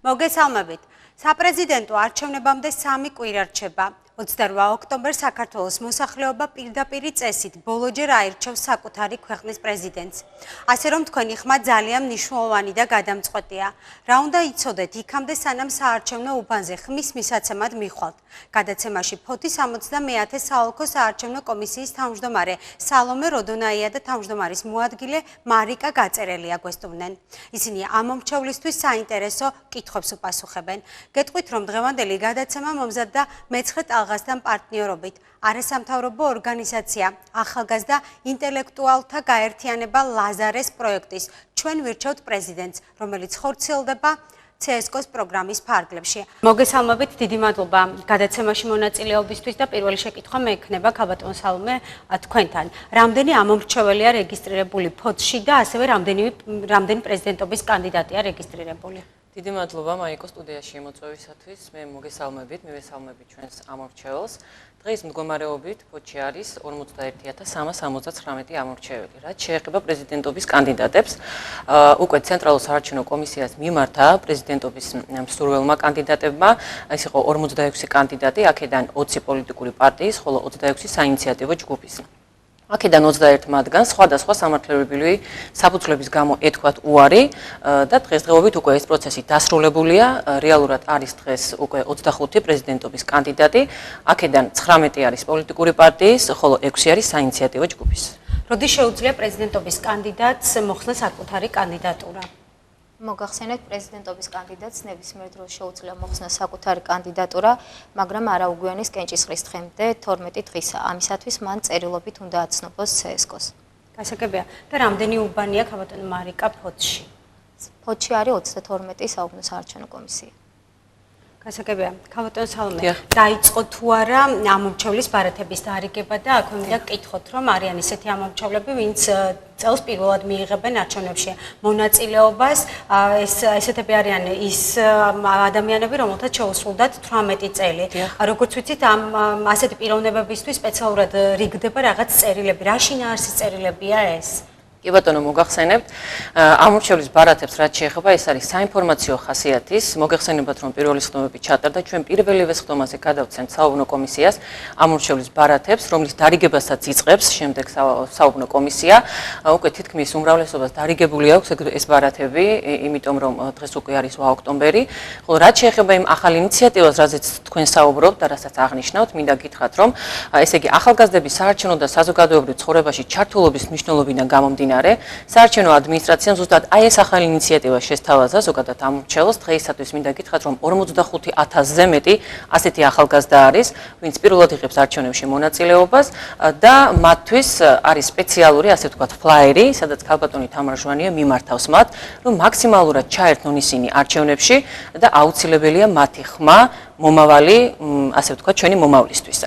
მოგესალმებით. საპრეზიდენტო არჩევნებამდე 3 კვირა რჩება. 28 ოქტომბერს საქართველოს მოსახლეობა პირდაპირი წესით ბოლოჯერ აირჩევს საკუთარი ქვეყნის პრეზიდენტს. ასე რომ თქვენი ხმა ძალიან მნიშვნელოვანი და გადამწყვეტია. რა უნდა იცოდეთ იქამდე სანამ საარჩევნო უბანზე ხმის მისაცემად მიხვალთ. გადაცემაში ფოთი 69 საოლქო საარჩევნო კომისიის თავმჯდომარე სალომე როდონაია და თავმჯდომარის მოადგილე მარიკა გაწერელია გვესტუმნენ. ისინი ამ მომრჩევლისთვის საინტერესო კითხვებს უპასუხებენ. გეტყვით რომ დღევანდელი გადაცემა მომზადდა მეცხრე ტალღასთან პარტნიორობით. არასამთავრობო ორგანიზაცია ახალგაზრდა ინტელექტუალთა გაერთიანება ლაზარეს პროექტის ჩვენ ვირჩევთ პრეზიდენტს, რომელიც ხორციელდება CSKOS პროგრამის ფარგლებში. მოგესალმებით, დიდი მადლობა გადაცემაში მონაწილეობისთვის და პირველი შეკითხვა მე ექნება ქალბატონ სალომე თქვენთან. რამდენი ამომრჩეველია რეგისტრირებული ფოთში და ასევე რამდენი პრეზიდენტობის კანდიდატია რეგისტრირებული? დიდი მადლობა მაიკო სტუდიაში მოწვევისათვის. მე მოგესალმებით, მივესალმებით ჩვენს ამომრჩეველს. დღეს მდგომარეობით ფოთში არის 41369 ამომრჩეველი. რაც შეეხება პრეზიდენტობის კანდიდატებს, უკვე ცენტრალურ საარჩევნო კომისიას მიმართა პრეზიდენტობის მსურველმა კანდიდატებმა, ეს იყო 46 კანდიდატი, აქედან 20 პოლიტიკური პარტიის, ხოლო 26 საინიციატივო ჯგუფის. აქედან 21 მათგანს სხვადასხვა სამართლებრივი საფუძვლების გამო ეთქვათ უარი და დღესდღეობით უკვე ეს პროცესი დასრულებულია. რეალურად არის დღეს უკვე 25 პრეზიდენტობის კანდიდატი, აქედან 19 არის პოლიტიკური პარტიის, ხოლო 6 არის საინიციატივო ჯგუფის. როდი შეუძლია პრეზიდენტობის კანდიდატს მოხსნა საკუთარი კანდიდატურა? მოგახსენეთ პრეზიდენტობის კანდიდატს ნებისმიერ დროს შეუძლია მოხსნა საკუთარი კანდიდატურა, მაგრამ არაუგვიანის კენჭისყრის დღემდე 12 დღისა. ამისათვის მან წერილობით უნდა აცნობოს CSKOS. გასაგებია. და რამდენი უბანია ქალბატონ მარიკა ფოთში? ფოთში არის 32 საუბნო საარჩევნო კომისია. გასაგებია. ქალბატონ სალომე, დაიწყო თუ არა ამომრჩევლის ბარათების დარიგება და აქვე მინდა გკითხოთ, რომ არიან ისეთი ამომრჩევლები, ვინც წელს პირველად მიიღებენ არჩევნებში მონაწილეობას, ესეთები არიან ის ადამიანები, რომელთაც შეუსრულდათ 18 წელი. როგორც ვიცით, ასეთი პიროვნებებისთვის სპეციალურად რიგდება რაღაც წერილები. რა შინაარსის წერილებია ეს? კი ბატონო, მოგახსენებთ, ამომრჩევლის ბარათებს რაც შეეხება, ეს არის საინფორმაციო ხასიათის. მოგეხსენებათ, რომ პირველი სხდომები ჩატარდა, ჩვენ პირველივე სხდომაზე გადავცემთ საუბნო კომისიას ამომრჩევლის ბარათებს, რომლის დარიგებასაც იწყებს შემდეგ საუბნო კომისია. უკვე თითქმის უმრავლესობას დარიგებული აქვს ეს ბარათები, იმიტომ რომ დღეს უკვე არის 8 ოქტომბერი. ხოლო რაც შეეხება იმ ახალ ინიციატივას, რაზეც თქვენ საუბრობთ და რასაც აღნიშნავთ, მინდა გითხრათ, რომ ესე იგი ახალგაზრდების საარჩევნო და საზოგადოებრივ ცხოვრებაში ჩართულობის მნიშვნელობიდან გამომდინარე საარჩევნო ადმინისტრაციამ ზუსტად აი ეს ახალი ინიციატივა შესთავაზა ზოგადად ამომრჩეველს. დღეისათვის მინდა გითხრათ, რომ 45,000-ზე მეტი ასეთი ახალგაზრდა არის, ვინც პირველად იღებს არჩევნებში მონაწილეობას და მათთვის არის სპეციალური, ასე ვთქვათ, ფლაიერი, სადაც ქალბატონი თამარ ჟვანია მიმართავს მათ, რომ მაქსიმალურად ჩაერთონ ისინი არჩევნებში და აუცილებელია მათი ხმა მომავალი, ასე ვთქვათ, ჩვენი მომავლისთვის.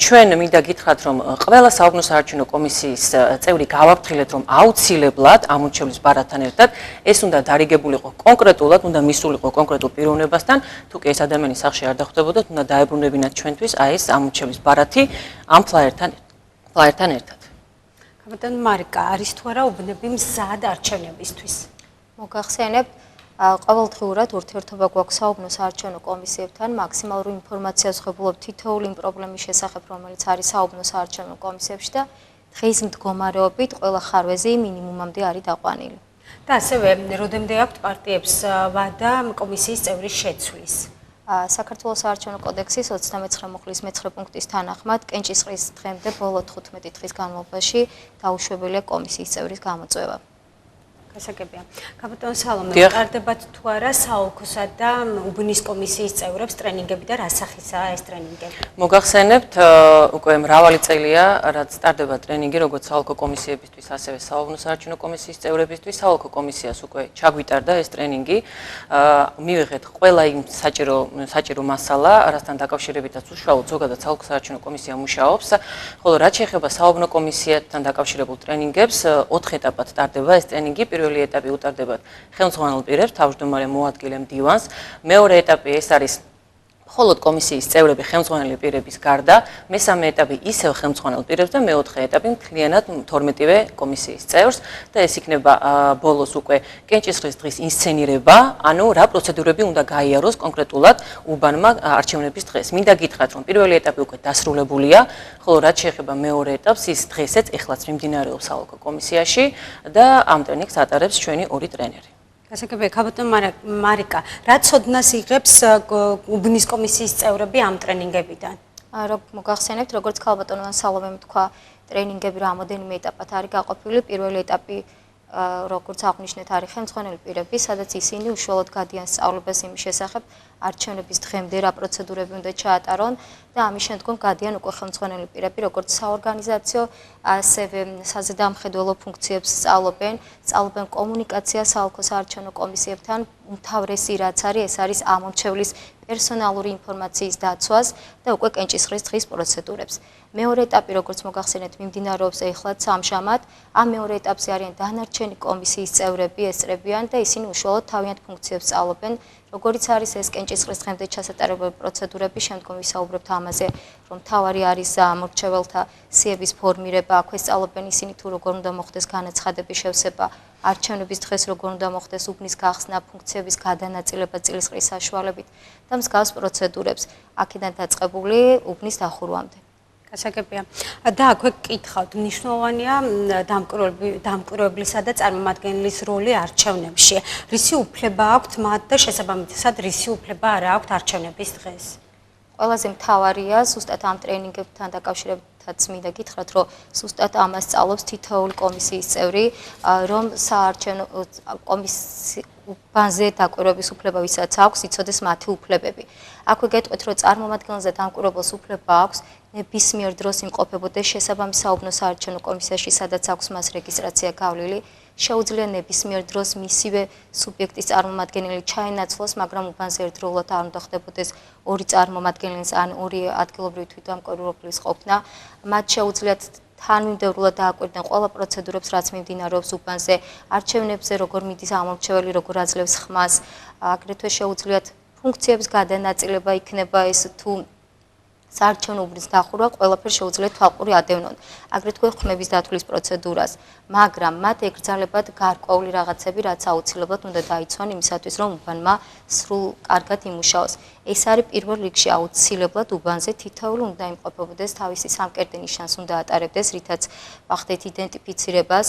ჩვენ მინდა გითხრათ, რომ ყველა საუბნო საარჩევნო კომისიის წევრი გავაფრთხილეთ, რომ აუცილებლად ამომრჩევლის ბარათთან ერთად ეს უნდა დარიგებული იყო კონკრეტულად, უნდა მისულიყო კონკრეტულ პიროვნებასთან, თუ კი ეს ადამიანი სახლში არ დახვდებოდათ, უნდა დაებრუნებინათ ჩვენთვის აი ეს ამომრჩევლის ბარათი ამ ფლაიერთან ერთად. ქალბატონ მარიკა, არის თუ არა უბნები მზად არჩევნებისთვის? მოგახსენებთ, ყოველდღიურად ურთიერთობა გვაქვს საუბნო საარჩევნო კომისიებთან, მაქსიმალური ინფორმაციას ვღებულობთ თითოეული იმ პრობლემის შესახებ, რომელიც არის საუბნო საარჩევნო კომისიებში და დღის მდგომარეობით ყველა ხარვეზი მინიმუმამდე არის დაყვანილი. და ასევე როდემდე აქვთ პარტიებს ვადა კომისიის წევრის შეცვლის? საქართველოს საარჩევნო კოდექსის 29 მუხლის მეცხრე პუნქტის თანახმად კენჭისყრის დღემდე ბოლო 15 დღის განმავლობაში დაუშვებელია კომისიის წევრის გამოწვევა. გასაგებია. ქალბატონ სალომე, ტარდებათ თუ არა საოლქოსა და უბნის კომისიის წევრებს ტრენინგები და რა სახისაა ეს ტრენინგები? მოგახსენებთ, უკვე მრავალი წელია, რაც ტარდება ტრენინგი როგორც საოლქო კომისიებისთვის, ასევე საუბნო საარჩევნო კომისიის წევრებისთვის. საოლქო კომისიას უკვე ჩაგვიტარდა ეს ტრენინგი. მივიღეთ ყველა იმ საჭირო მასალა, რასთან დაკავშირებითაც უშუალოდ ზოგადად საოლქო საარჩევნო კომისია მუშაობს. ხოლო რაც შეეხება საუბნო კომისიასთან დაკავშირებულ ტრენინგებს, 4 ეტაპად ტარდება ეს ტრენინგი. პირველი ეტაპი უტარდებათ ხელმძღვანელ პირებს, თავმჯდომარე მოადგილე მდივანს. მეორე ეტაპი ეს არის მხოლოდ კომისიის წევრები ხელმძღვანელი პირების გარდა, მესამე ეტაპი ისევ ხელმძღვანელ პირებს და მეოთხე ეტაპი მთლიანად 12-ვე კომისიის წევრს და ეს იქნება ბოლოს უკვე კენჭისყრის დღის ინსცენირება, ანუ რა პროცედურები უნდა გაიაროს კონკრეტულად უბანმა არჩევნების დღეს. მინდა გითხრათ, რომ პირველი ეტაპი უკვე დასრულებულია, ხოლო რაც შეეხება მეორე ეტაპს, ის დღესაც ეხლაც მიმდინარეობს საოლქო კომისიაში და ამ ტრენინგს ატარებს ჩვენი ორი ტრენერი. გასაგებია, ქაბატონ მარიკა, რა ცოდნას იღებს უბნის კომისიის წევრები ამ ტრენინგებიდან? მოგახსენებთ, როგორც ქალბატონმა სალომემ თქვა, ტრენინგები რამოდენიმე ეტაპად არის გაყოფილი. პირველი ეტაპი, როგორც აღნიშნეთ, არის ხელმძღვანელი პირები, სადაც ისინი უშუალოდ გადიან სწავლებას იმის შესახებ, არჩევნების დღემდე რა პროცედურები უნდა ჩაატარონ და ამის შემდგომ გადიან უკვე ხელმძღვანელი პირები, როგორც საორგანიზაციო, ასევე საზედამხედველო ფუნქციებს სწავლობენ კომუნიკაციას საოლქო საარჩევნო კომისიებთან, უმთავრესი რაც არის, ეს არის ამომრჩევლის პერსონალური ინფორმაციის დაცვას და უკვე კენჭისყრის დღის პროცედურებს. მეორე ეტაპი, როგორც მოგახსენეთ, მიმდინარეობს ეხლაც ამჟამად. ამ მეორე ეტაპზე არიან დანარჩენი კომისიის წევრები, ესწრებიან და ისინი უშუალოდ თავიანთ ფუნქციებს სწავლობენ. როგორიც არის ეს კენჭისყრის დღემდე ჩასატარებელი პროცედურები, შემდგომ ვისაუბრებთ ამაზე, რომ მთავარი არის ამორჩეველთა სიების ფორმირება, აქვე სწავლობენ ისინი თუ როგორ უნდა მოხდეს განაცხადების შევსება, არჩევნების დღეს როგორ უნდა მოხდეს უბნის გახსნა, ფუნქციების გადანაწილება წილისყრის საშუალებით და მსგავს პროცედურებს, აქედან დაწყებული უბნის დახურვამდე. გასაგებია. და აქვე გკითხავთ, მნიშვნელოვანია დამკვირვებლისა და წარმომადგენლის როლი არჩევნებში. რისი უფლება აქვთ მათ და შესაბამისად რისი უფლება არ აქვთ არჩევნების დღეს? ყველაზე მთავარია, ზუსტად ამ ტრენინგებთან დაკავშირებითაც მინდა გითხრათ, რომ ზუსტად ამას სწავლობს თითოეული კომისიის წევრი, რომ საარჩევნო უბანზე დაკვირვების უფლება ვისაც აქვს, იცოდეს მათი უფლებები. აქვე გეტყვით, რომ წარმომადგენელზე დამკვირვებელს უფლება აქვს ნებისმიერ დროს იმყოფებოდეს შესაბამის საუბნო საარჩევნო კომისიაში, სადაც აქვს მას რეგისტრაცია გავლილი. შეუძლია ნებისმიერ დროს მისივე სუბიექტის წარმომადგენელი ჩაენაცვლოს, მაგრამ უბანზე ერთდროულად არ უნდა ხდებოდეს ორი წარმომადგენლის ან ორი ადგილობრივი თვითდამკვირვებლის ყოფნა. მათ შეუძლიათ თანმიმდევრულად დააკვირდნენ ყველა პროცედურებს, რაც მიმდინარეობს უბანზე, არჩევნებზე, როგორ მიდის ამომრჩეველი, როგორ აძლევს ხმას, აგრეთვე შეუძლიათ ფუნქციების გადანაწილება იქნება ეს თუ საარჩევნო უბნის დახურვა, ყველაფერს შეუძლიათ თვალყური ადევნონ. აგრეთვე ხმების დათვლის პროცედურას, მაგრამ მათ ეკრძალებათ გარკვეული რაღაცები, რაც აუცილებლად უნდა დაიცვან იმისათვის, რომ უბანმა სრულ კარგად იმუშაოს. ეს არის პირველ რიგში აუცილებლად უბანზე თითოეული უნდა იმყოფებოდეს, თავისი სამკერდი ნიშანს უნდა ატარებდეს, რითაც ვახდეთ იდენტიფიცირებას,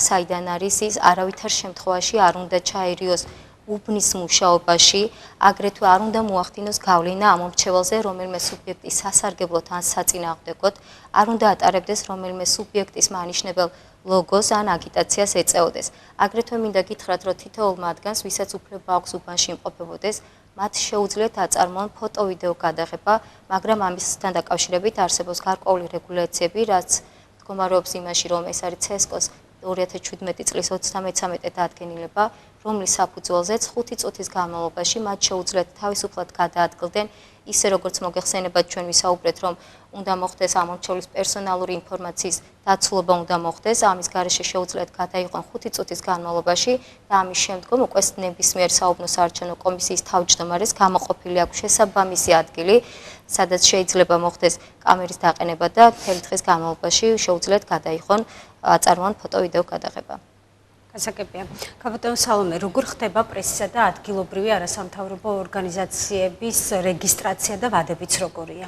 საიდან არის ის, არავითარ შემთხვევაში არ უნდა ჩაერიოს უბნის მუშაობაში, აგრეთვე არ უნდა მოახდინოს გავლენა ამომრჩეველზე, რომელიმე სუბიექტის სასარგებლოდ ან საწინააღმდეგოდ, არ უნდა ატარებდეს რომელიმე სუბიექტის მანიშნებელ ლოგოს ან აგიტაციას ეწეოდეს. აგრეთვე მინდა გითხრათ, რომ თითოეულ მათგანს, ვისაც უფლება აქვს უბანში იმყოფებოდეს, მათ შეუძლიათ აწარმოონ ფოტო-ვიდეო გადაღება, მაგრამ ამისთან დაკავშირებით არსებობს გარკვეული რეგულაციები, რაც მდგომარეობს იმაში, რომ ეს არის CESCO-ს 2017 წლის 33 დადგენილება, რომლის საფუძველზეც 5 წუთის განმავლობაში მათ შეუძლიათ თავისუფლად გადაადგილდნენ, ისე როგორც მოგეხსენებათ ჩვენ ვისაუბრეთ, რომ უნდა მოხდეს ამორჩევლის პერსონალური ინფორმაციის დაცულობა უნდა მოხდეს, ამის გარეშე შეუძლიათ გადაიყვან 5 წუთის განმავლობაში და ამის შემდგომ უკვე ნებისმიერ საუბნო საარჩევნო კომისიის თავმჯდომარეს გამოყოფილი აქვს შესაბამისი ადგილი, სადაც შეიძლება მოხდეს კამერის დაყენება და მთელი დღის განმავლობაში შეუძლიათ გადაიყვან აწარმოონ ფოტო-ვიდეო გადაღება. გასაგებია. ქაბატონ სალომე, როგორ ხდება პრესისა და ადგილობრივი არასამთავრობო ორგანიზაციების რეგისტრაცია და ვადებიც როგორია?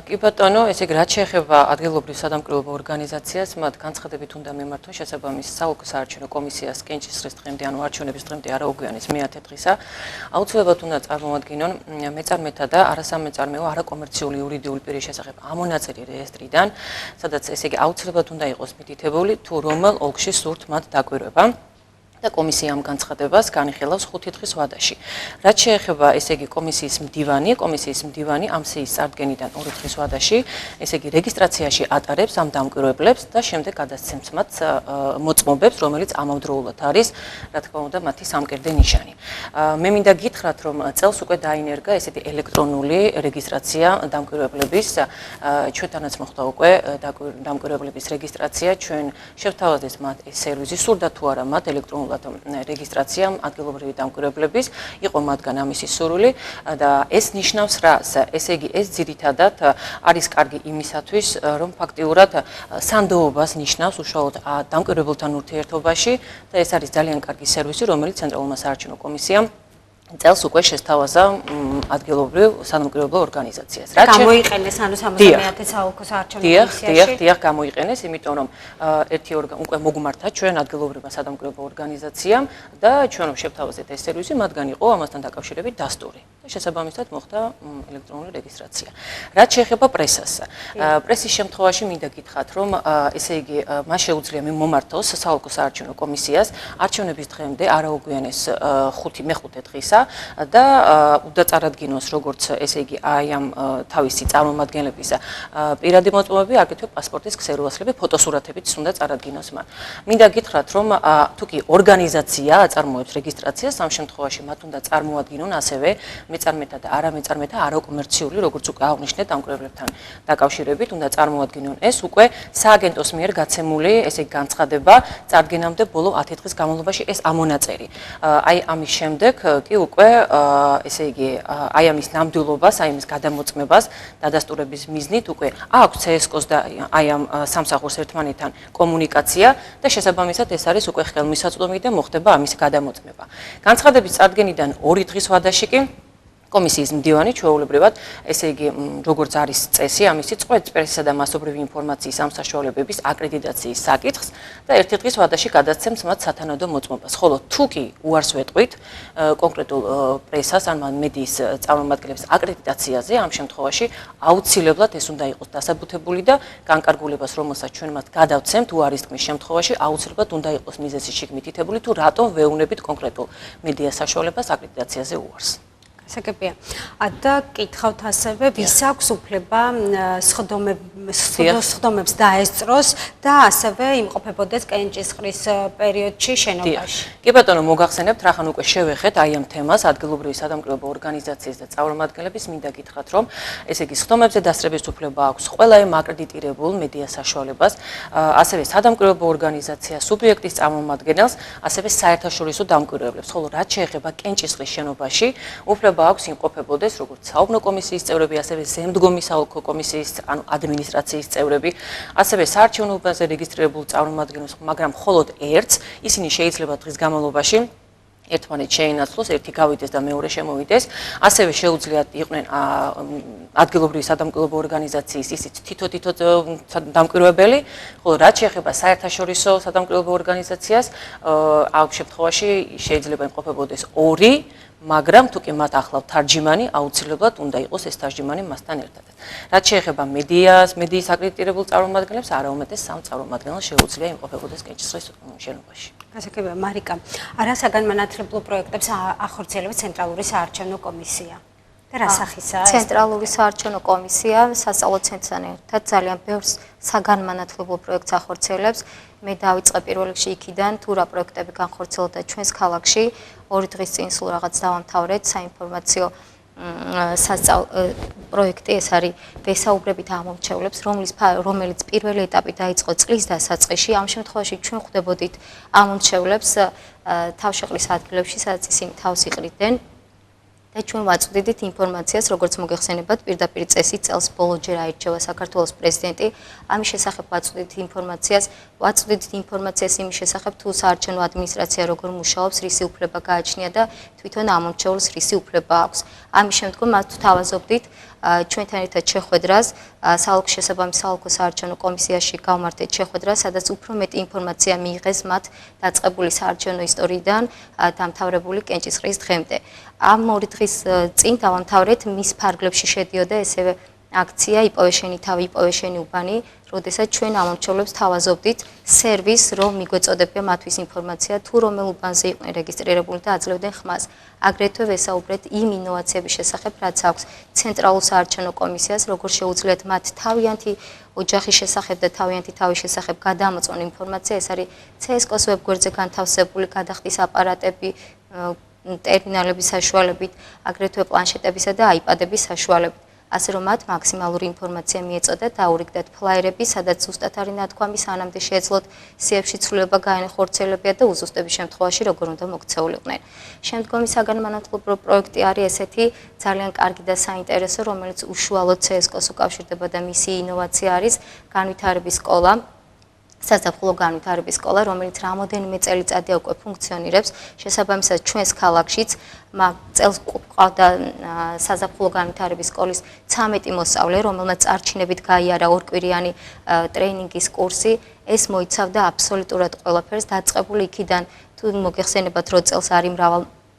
კი ბატონო, ესე იგი, რაც შეეხება ადგილობრივ სადამკვირვებლო ორგანიზაციას, მათ განცხადებით უნდა მიმართოს შესაბამის საოლქო საარჩევნო კომისიას კენჭისყრის დღემდე, ანუ არჩევნების დღემდე არაუგვიანის მე-10 დღისა. აუცილებლად უნდა წარმოვადგინონ მეწარმეთა და არასამეწარმეო არაკომერციული იურიდიული პირის შესახებ ამონაწილი რეესტრიდან, სადაც ესე იგი აუცილებლად უნდა იყოს მითითებული, თუ რომელ ოლქში სურთ მათ დაკვირვება. და კომისია ამ განცხადებას განიხილავს 5 დღის ვადაში. რაც შეეხება, ესე იგი, კომისიის მდივანი ამ სიის წარდგენიდან 2 დღის ვადაში, ესე იგი, რეგისტრაციაში ატარებს ამ დამკვირვებლებს და შემდეგ გადასცემს მათ მოწმობებს, რომელიც ამავდროულად არის, რა თქმა უნდა, მათი სამკერდე ნიშანი. მე მინდა გითხრათ, რომ წელს უკვე დაინერგა ესეთი ელექტრონული რეგისტრაცია დამკვირვებლების, ჩვენთანაც მოხდა უკვე დამკვირვებლების რეგისტრაცია, ჩვენ შევთავაზეთ მათ ეს სერვისი, სურდა თუ არა მათ ელექტრონულ მinimalურად რეგისტრაცია ადგილობრივი დამკვირვებლების, იყო მათგან ამისი სურვილი და ეს ნიშნავს რას? ესე იგი, ეს ძირითადად არის კარგი იმისათვის, რომ ფაქტიურად სანდოობას ნიშნავს უშუალოდ დამკვირვებელთან ურთიერთობაში და ეს არის ძალიან კარგი სერვისი, რომელიც ცენტრალურმა საარჩევნო კომისიამ წელს უკვე შესთავაზა ადგილობრივ სადამკვირვებლო ორგანიზაციას. გამოიყენეს ანუ 70-ე საოლქო საარჩევნო კომისიაში. დიახ, გამოიყენეს, იმიტომ რომ ერთი უკვე მოგმართა ჩვენ ადგილობრივმა სადამკვირვებლო ორგანიზაციამ და ჩვენ რომ შევთავაზეთ ეს სერვისი, მათგან იყო ამასთან დაკავშირებით დასტური. და შესაბამისად მოხდა ელექტრონული რეგისტრაცია. რაც შეეხება პრესას. პრესის შემთხვევაში მინდა გითხრათ, რომ ესე იგი მას შეუძლია მომართოს საოლქო საარჩევნო კომისიას არჩევნების დღემდე არაუგვიანეს მეხუთე დღისა და უნდა წარადგინოს როგორც ესე იგი აი ამ თავისი წარმომადგენლების პირადი მოწმობები, აგრეთვე პასპორტის ქსეროასლები, ფოტოსურათებიც უნდა წარადგინოს მან. მინდა გითხრათ, რომ თუკი ორგანიზაცია აწარმოებს რეგისტრაციას, ამ შემთხვევაში მათ უნდა წარმოადგინონ ასევე მეწარმეთა და არამეწარმეთა არაკომერციული, როგორც უკვე აღნიშნეთ, დამკვირვებლებთან დაკავშირებით უნდა წარმოადგინონ ეს უკვე სააგენტოს მიერ გაცემული ესე იგი განცხადება წარდგენამდე ბოლო 10 დღის განმავლობაში ეს ამონაწერი. აი ამის შემდეგ კი უკვე ესე იგი აი ამის ნამდვილობას, აი ამის გადამოწმებას დადასტურების მიზნით უკვე აქვს CSK-ს და აი ამ სამსახურს ერთმანეთთან კომუნიკაცია და შესაბამისად ეს არის უკვე ხელმისაწვდომი და მოხდება ამის გადამოწმება. განცხადების წარდგენიდან 2 დღის ვადაში კი კომისიის მდივანი ჩვეულებრივად, ესე იგი, როგორც არის წესი, ამისი წვეთწესისა და მასობრივი ინფორმაციის ამ საშუალებების აკრედიტაციის საკითხს და 1 დღის ვადაში გადაცემს მათ სათანადო მოწმობას. ხოლო თუ კი უარს ვეტყვით კონკრეტულ პრესას, ან მედიის წარმომადგენლებს აკრედიტაციაზე, ამ შემთხვევაში აუცილებლად ეს უნდა იყოს დასაბუთებული და განკარგულებას, რომელსაც ჩვენ მათ გადავცემთ უარის თქმის შემთხვევაში, აუცილებლად უნდა იყოს მიზეზი შეგმითითებული, თუ რატომ ვეუბნებით კონკრეტულ მედია საშუალებას აკრედიტაციაზე უარს. საკეპია. და კითხავთ ასევე, ვის აქვს უფლება სხდომებს დაესწროს და ასევე იმყოფებოდეს კენჭისყრის პერიოდში შენობაში. კი ბატონო, მოგახსენებთ, რახან უკვე შევეხეთ აი ამ თემას ადგილობრივი სადამკვირვებლო ორგანიზაციის და წარმომადგენლების, მინდა გითხრათ, რომ ესე იგი სხდომებზე დასწრების უფლება აქვს ყველა იმ აკრედიტირებულ მედია საშუალებას, ასევე სადამკვირვებლო ორგანიზაციას, სუბიექტის წარმომადგენელს, ასევე საერთაშორისო დამკვირვებლებს, ხოლო რაც შეეხება კენჭისყრის შენობაში, უფლება აქვს იმყოფებოდეს როგორც საუბნო კომისიის წევრები, ასევე ზემდგომი საოლქო კომისიის, ანუ ადმინისტრაციის წევრები, ასევე საარჩევნოებზე რეგისტრირებულ წარმომადგენლებს, მაგრამ მხოლოდ ერთს, ისინი შეიძლება დღის განმავლობაში ერთმანეთს შეინაცვლოს, ერთი გავიდეს და მეორე შემოვიდეს, ასევე შეუძლიათ იყვნენ ადგილობრივი სადამკვირვებლო ორგანიზაციის ისიც თითო-თითო დამკვირვებელი, ხოლო რაც შეეხება საერთაშორისო სადამკვირვებლო ორგანიზაციას, ამ შემთხვევაში შეიძლება იმყოფებოდეს 2, მაგრამ თუ კი მათ ახლავთ თარჯიმანი, აუცილებლად უნდა იყოს ეს თარჯიმანი მასთან ერთად. რაც შეეხება მედიის აკრედიტირებულ წარმომადგენლებს, არაუმეტეს 3 წარმომადგენელს შეუძლია იმყოფებოდეს კენჭისყრის შენობაში. გასაგებია, მარიკა, რა საგანმანათლებლო პროექტებს ახორციელებს ცენტრალური საარჩევნო კომისია? და რა სახისაა? ცენტრალური საარჩევნო კომისია სასწავლო ცენტრთან ერთად ძალიან ბევრ საგანმანათლებლო პროექტს ახორციელებს. მე დავიწყე პირველ რიგში იქიდან, თუ რა პროექტები განხორციელდა ჩვენს ქალაქში. 2 დღის წინ სულ რაღაც დავამთავრეთ საინფორმაციო პროექტი, ეს არის ვესაუბრებით ამომრჩევლებს, რომელიც პირველი ეტაპი დაიწყო წლის დასაწყისში. ამ შემთხვევაში ჩვენ ხვდებოდით ამომრჩევლებს თავშეყრის ადგილებში, სადაც ისინი თავს იყრიდნენ. და ჩვენ ვაწვდიდით ინფორმაციას, როგორც მოგეხსენებათ, პირდაპირ წესით წელს ბოლოჯერ აირჩევა საქართველოს პრეზიდენტი. ამის შესახებ ვაწვდიდით ინფორმაციას იმის შესახებ, თუ საარჩევნო ადმინისტრაცია როგორ მუშაობს, რისი უფლება გააჩნია და თვითონ ამომრჩევლს რისი უფლება აქვს. ამის შემდგომ მათ ვთავაზობდით ჩვენთან ერთად შეხვედრას, საოლქო საარჩევნო კომისიაში გავმართეთ შეხვედრას, სადაც უფრო მეტი ინფორმაცია მიიღეს მათ დაწყებული საარჩევნო ისტორიიდან დამთავრებული კენჭისყრის დღემდე. ამ 2 დღის წინ დავამთავრეთ მის ფარგლებში შედიოდა ესევე აქცია იპოვე შენი თავი, იპოვე შენი უბანი, როდესაც ჩვენ ამომრჩევლებს თავაზობდით სერვისს, რომ მიგვეწოდებია მათთვის ინფორმაცია, თუ რომელ უბანზე იყვნენ რეგისტრირებული და აძლევდნენ ხმას. აგრეთვე ვესაუბრეთ იმ ინოვაციების შესახებ, რაც აქვს ცენტრალურ საარჩევნო კომისიას, როგორ შეუძლიათ მათ თავიანთი ოჯახის შესახებ და თავიანთი თავის შესახებ გადამოწმონ ინფორმაცია. ეს არის CSK-ს ვებგვერდზე განთავსებული გადახდის აპარატები, ტერმინალების საშუალებით, აგრეთვე პლანშეტებისა და აიპადების საშუალებით. ასე რომ მათ მაქსიმალური ინფორმაცია მიეწოდათ, დაურიგდათ ფლაიერები, სადაც ზუსტად არის ნათქვამი, სანამდე შეეძლოთ სიებში ცვლილება გაენახორციელებიათ და უზუსტების შემთხვევაში როგორ უნდა მოქცეულიყვნენ. შემდგომი საგანმანათლებლო პროექტი არის ესეთი ძალიან კარგი და საინტერესო, რომელიც უშუალოდ CSK-ს უკავშირდება და მისი ინოვაცია არის განვითარების სკოლა. საზაფხულო განვითარების სკოლა, რომელიც რამოდენიმე წელიწადია უკვე ფუნქციონირებს, შესაბამისად ჩვენს ქალაქშიც წელს ყავდა საზაფხულო განვითარების სკოლის 13 მოსწავლე, რომელმაც წარჩინებით გაიარა ორკვირიანი ტრეინინგის კურსი, ეს მოიცავდა აბსოლუტურად ყველაფერს, დაწყებული იქიდან თუ მოგეხსენებათ, რომ წელს არის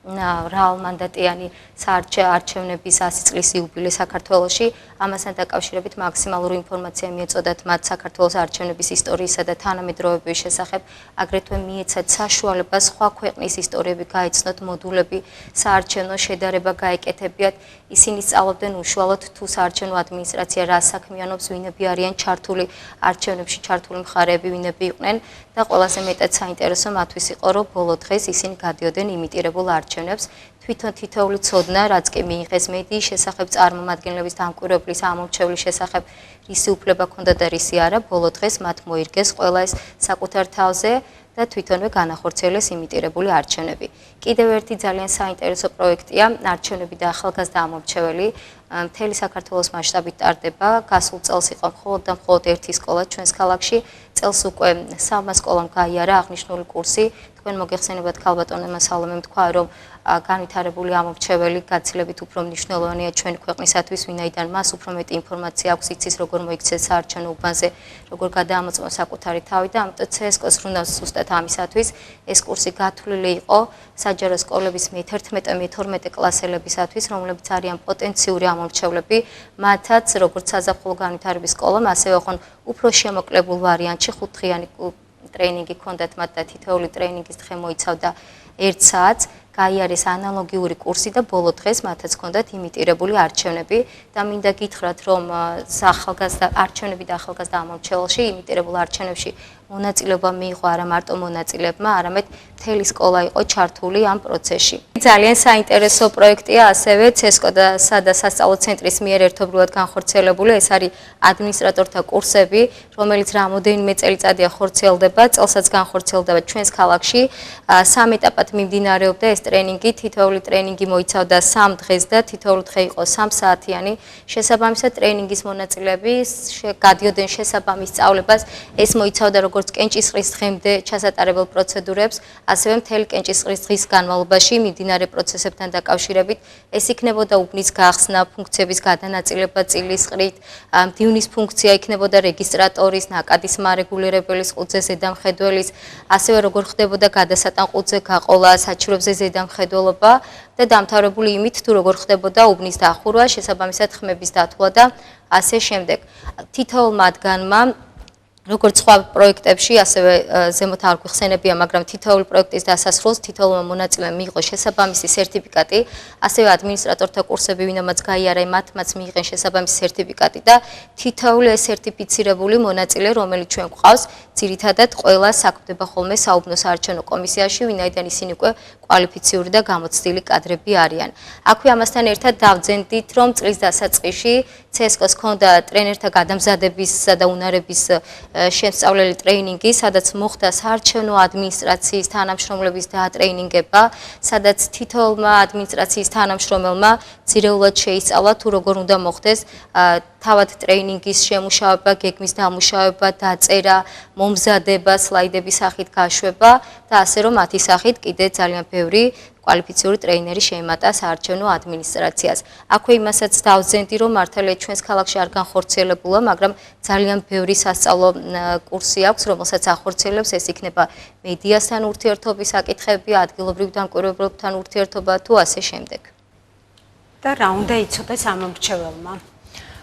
მრავალმანდატიანი საარჩევნების 100 წლის იუბილე საქართველოში, ამასთან დაკავშირებით მაქსიმალური ინფორმაცია მიეწოდათ მათ საქართველოს არჩევნების ისტორიისა და თანამედროვეობის შესახებ, აგრეთვე მიეცათ საშუალება სხვა ქვეყნის ისტორიები გაეცნოთ, მოდულები საარჩევნო შედარება გაეკეთებიათ. ისინი სწავლობდნენ უშუალოდ თუ საარჩევნო ადმინისტრაცია რა საქმიანობს, ვინები არიან ჩართული არჩევნებში, ჩართული მხარეები ვინები იყვნენ და ყველაზე მეტად საინტერესო მათთვის იყო, რომ ბოლო დღეს ისინი გადიოდნენ იმიტირებულ არჩევნებს. თვითონ თითოეული ცოდნა, რაც კი მიიღეს მედიის შესახებ, წარმომადგენლების დამკვირვებლის ამომრჩევლის შესახებ, რისი უფლება ჰქონდა და რისი არა, ბოლო დღეს მათ მოირგეს ყველა ეს საკუთარ თავზე და თვითონვე განახორციელეს იმიტირებული არჩევნები. კიდევ ერთი ძალიან საინტერესო პროექტია არჩევნები და ახალგაზრდა ამომრჩეველი. მთელი საქართველოს მასშტაბით ტარდება. გასულ წელს იყო მხოლოდ და მხოლოდ ერთი სკოლა ჩვენს ქალაქში. წელს უკვე 3 სკოლამ გაიარა აღნიშნული კურსი. თქვენ მოგეხსენებათ ქალბატონმა სალომემ თქვა, რომ განვითარებული ამომრჩეველი გაცილებით უფრო მნიშვნელოვანია ჩვენი ქვეყნისათვის, ვინაიდან მას უფრო მეტი ინფორმაცია აქვს, იცის როგორ მოიქცეს საარჩევნო უბანზე, როგორ გადაამოწმოს საკუთარი თავი და ამიტომ CSK-ს ვრუნავს ზუსტად ამისათვის. ეს კურსი გათვლილი იყო საჯარო სკოლების მე-11-მე-12 კლასელებისათვის, რომლებიც არიან პოტენციური ამომრჩევლები, მათაც როგორც საზაფხულო განვითარების სკოლამ, ასევე ხონ უფრო შემოკლებულ ვარიანტში 5 დღიანი ტრეინინგი ჰქონდათ მათ და თითოეული ტრეინინგის დღე მოიცავდა 1 საათს. გაიარეს ანალოგიური კურსი და ბოლო დღეს მათაც ჰქონდათ იმიტირებული არჩევნები და მინდა გითხრათ, რომ არჩევნები და ახალგაზრდა ამომრჩეველში იმიტირებულ არჩევნებში მონაწილეობა მიიღო არა მარტო მონაწილეებმა, არამედ მთელი სკოლა იყო ჩართული ამ პროცესში. ძალიან საინტერესო პროექტია ასევე CSK-სა და სასწავლო ცენტრის მიერ ერთობლივად განხორციელებული, ეს არის ადმინისტრატორთა კურსები, რომელიც რამოდენიმე წელიწადია ხორციელდება, წელსაც განხორციელდება ჩვენს ქალაქში. 3 ეტაპად მიმდინარეობდა ეს ტრეინინგი, თითოეული ტრეინინგი მოიცავდა 3 დღეს და თითოეული დღე იყო 3 საათიანი. შესაბამისად ტრეინინგის მონაწილეები გადიოდნენ შესაბამის სწავლებას, ეს მოიცავდა როგორც კენჭისყრის დღემდე ჩასატარებელ პროცედურებს, ასევე მთელი კენჭისყრის დღის განმავლობაში მიმდინარე პროცესებთან დაკავშირებით, ეს იქნებოდა უბნის გახსნა, ფუნქციების გადანაწილება წილისყრით, მდივნის ფუნქცია იქნებოდა რეგისტრატორის, ნაკადის მარეგულირებელის, ყურძე ზედამხედველის, ასევე როგორ ხდებოდა გადასატან ყურძე გაყოლა, საჩივრებზე ზედამხედველობა და დამთავრებული იმით, თუ როგორ ხდებოდა უბნის დახურვა, შესაბამისად ხმების დათვლა და ასე შემდეგ. თითოეულ მათგანმა როგორც სხვა პროექტებში, ასევე ზემოთ არ გვიხსენებია, მაგრამ თითოეული პროექტის დასასრულს თითოეულმა მონაწილემ მიიღო შესაბამისი სერტიფიკატი, ასევე ადმინისტრატორთა კურსები, ვინმეც გაიარა, მათმაც მიიღეს შესაბამისი სერტიფიკატი და თითოეული ეს სერტიფიცირებული მონაწილე, რომელიც ჩვენ გვყავს, ძირითადად ყველა საქმდება ხოლმე საუბნო საარჩევნო კომისიაში, ვინაიდან ისინი უკვე კვალიფიციური და გამოცდილი კადრები არიან. აქვე ამასთან ერთად დავძენდით, რომ წლის დასაწყისში CSK-ს ჰქონდა ტრენერთა გადამზადებისა და უნარების შემსწავლელი ტრეინინგი, სადაც მოხდა საარჩევნო ადმინისტრაციის თანამშრომლების დაატრეინინგება, სადაც თითოეულმა ადმინისტრაციის თანამშრომელმა ძირეულად შეისწავლა თუ როგორ უნდა მოხდეს თავად ტრეინინგის შემუშავება, გეგმის დამუშავება, დაწერა, მომზადება, სლაიდების სახით გაშვება და ასე რომ მათი სახით კიდე ძალიან ბევრი კვალიფიციური ტრეინერი შეემატა საარჩევნო ადმინისტრაციას. აქვე იმასაც დავძენდი, რომ მართალია ჩვენს ქალაქში არ განხორციელებულა, მაგრამ ძალიან ბევრი სასწავლო კურსი აქვს, რომელსაც ახორციელებს, ეს იქნება მედიასთან ურთიერთობის საკითხები, ადგილობრივ დამკვირვებლებთან ურთიერთობა თუ ასე შემდეგ. და რა უნდა იცოდეს ამომრჩეველმა?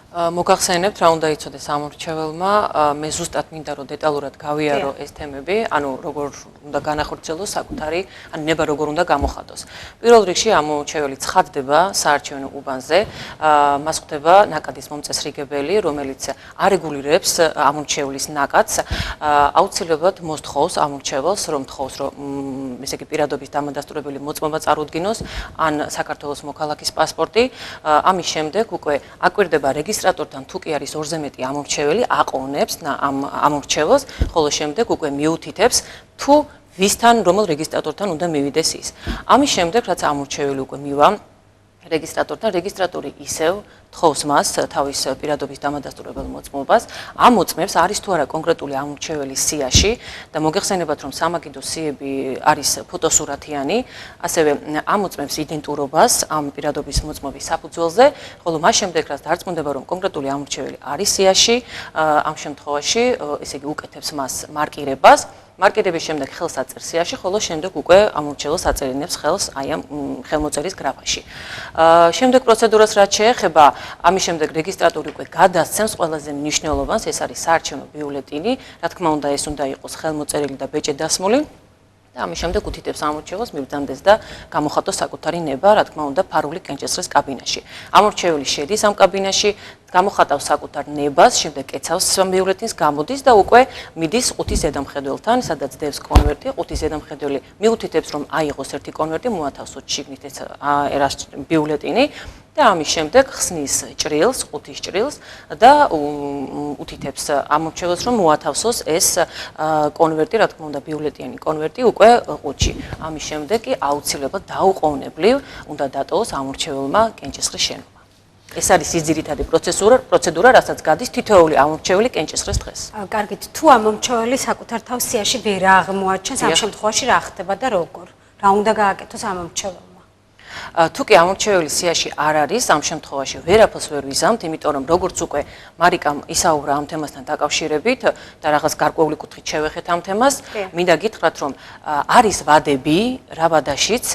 მოგახსენებთ, რა უნდა იცოდეს ამორჩეველმა, მე ზუსტად მინდა რომ დეტალურად გავიარო ეს თემები, ანუ როგორ უნდა განახორციელოს საკუთარი, ანუ ნება როგორ უნდა გამოხატოს. პირველ რიგში ამორჩეველი ცხადდება საარჩევნო უბანზე, მას ხვდება ნაკადის მომწესრიგებელი, რომელიც არეგულირებს ამორჩევლის ნაკადს, აუცილებლად მოსთხოვს ამორჩეველს, რომ თხოვს, რომ ესე იგი პირადობის დამადასტურებელი მოწმობა წარუდგინოს, ან საქართველოს მოქალაქის პასპორტი, ამის შემდეგ უკვე აკვირდება რეგისტრატორთან თუ კი არის 2-ზე მეტი ამორჩეველი, აყოვნებს ამ ამორჩეველს, ხოლო შემდეგ უკვე მიუთითებს თუ ვისთან, რომელ რეგისტრატორთან უნდა მივიდეს ის. ამის შემდეგ, რაც ამორჩეველი უკვე მივა რეგისტრატორთან, რეგისტრატორი ისევ თხოვს მას თავის პირადობის დამადასტურებელ მოწმობას, ამოწმებს არის თუ არა კონკრეტული ამორჩეველის სიაში და მოგეხსენებათ, რომ სამაგიდო სიები არის ფოტოსურათიანი, ასევე ამოწმებს იდენტურობას ამ პირადობის მოწმობის საფუძველზე, ხოლო მას შემდეგ, რაც დარწმუნდება, რომ კონკრეტული ამორჩეველი არის სიაში, ამ შემთხვევაში, ესე იგი უკეთებს მას მარკირებას, მარკირების შემდეგ ხელს აწერს სიაში, ხოლო შემდეგ უკვე ამორჩეველს აწერინებს ხელს აი ამ ხელმოწერის გრაფაში. შემდეგ პროცედურას რაც შეეხება, ამის შემდეგ რეგისტრატორი უკვე გადასცემს ყველაზე მნიშვნელოვანს, ეს არის საარჩევნო ბიულეტენი, რა თქმა უნდა ეს უნდა იყოს ხელმოწერილი და ბეჭედ დასმული. და ამის შემდეგ უთითებს ამორჩეველს მივდამდეს და გამოხატოს საკუთარი ნება, რა თქმა უნდა, ფარული კენჭესხლის კაბინაში. ამორჩეველი შედის ამ კაბინაში, გამოხატავს საკუთარ ნებას, შემდეგ კეცავს ბიულეტენს, გამოდის და უკვე მიდის ყუთის ზედამხედველთან, სადაც დევს კონვერტი, ყუთის ზედამხედველი მიუთითებს, რომ აიღოს ერთი კონვერტი, მოათავსოთ შიგნით ეს ბიულეტენი და ამის შემდეგ ხსნის ჭრილს, ყუთის ჭრილს და უთითებს ამორჩეველს, რომ მოათავსოს ეს კონვერტი, რა თქმა უნდა, ბიულეტენი კონვერტი უკვე ყუთში. ამის შემდეგ კი აუცილებლად დაუყოვნებლივ უნდა დატოვოს ამორჩეველმა კენჭესხლის შენობა. ეს არის ის ძირითადი პროცედურა, რასაც გადის თითოეული ამორჩეველი კენჭესხლის დღეს. კარგით, თუ ამორჩეველი საკუთარ თავს სიაში ვერ აღმოაჩენს, ამ შემთხვევაში რა ხდება და როგორ? რა უნდა გააკეთოს ამორჩეველმა? თუ კი ამორჩეველი სიაში არ არის, ამ შემთხვევაში ვერაფერს ვერ ვიზამთ, იმიტომ რომ როგორც უკვე მარიკამ ისაუბრა ამ თემასთან დაკავშირებით და რაღაც გარკვეული კუთხით შევეხეთ ამ თემას, მინდა გითხრათ, რომ არის ვადები, რა ვადაშიც